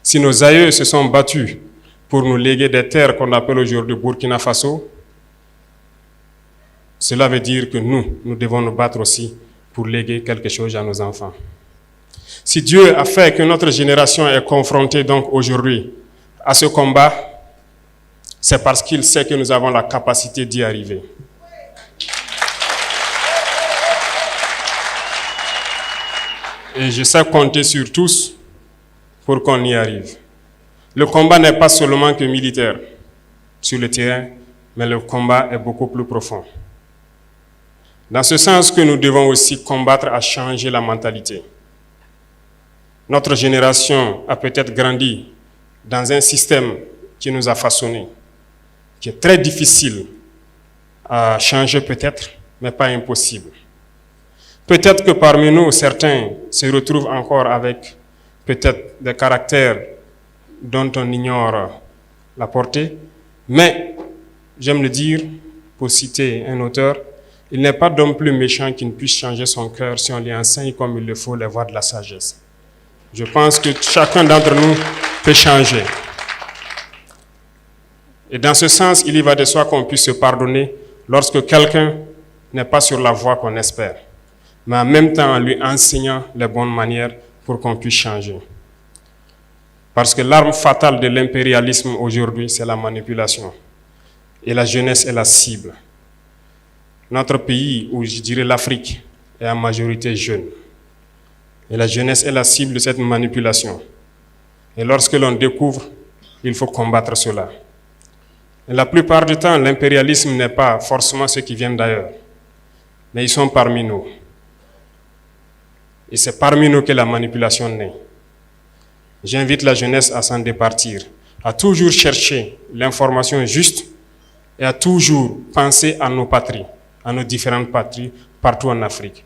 Si nos aïeux se sont battus pour nous léguer des terres qu'on appelle aujourd'hui Burkina Faso, cela veut dire que nous devons nous battre aussi pour léguer quelque chose à nos enfants. Si Dieu a fait que notre génération est confrontée donc aujourd'hui à ce combat, c'est parce qu'il sait que nous avons la capacité d'y arriver. Et je sais compter sur tous pour qu'on y arrive. Le combat n'est pas seulement que militaire sur le terrain, mais le combat est beaucoup plus profond. Dans ce sens que nous devons aussi combattre à changer la mentalité. Notre génération a peut-être grandi dans un système qui nous a façonnés, qui est très difficile à changer peut-être, mais pas impossible. Peut-être que parmi nous, certains se retrouvent encore avec peut-être des caractères dont on ignore la portée, mais j'aime le dire, pour citer un auteur, il n'est pas d'homme plus méchant qui ne puisse changer son cœur si on lui enseigne comme il le faut les voies de la sagesse. Je pense que chacun d'entre nous peut changer. Et dans ce sens, il y va de soi qu'on puisse se pardonner lorsque quelqu'un n'est pas sur la voie qu'on espère, mais en même temps en lui enseignant les bonnes manières pour qu'on puisse changer. Parce que l'arme fatale de l'impérialisme aujourd'hui, c'est la manipulation. Et la jeunesse est la cible. Notre pays, ou je dirais l'Afrique, est en majorité jeune. Et la jeunesse est la cible de cette manipulation. Et lorsque l'on découvre, il faut combattre cela. Et la plupart du temps, l'impérialisme n'est pas forcément ceux qui viennent d'ailleurs, mais ils sont parmi nous. Et c'est parmi nous que la manipulation naît. J'invite la jeunesse à s'en départir, à toujours chercher l'information juste et à toujours penser à nos patries, à nos différentes patries partout en Afrique.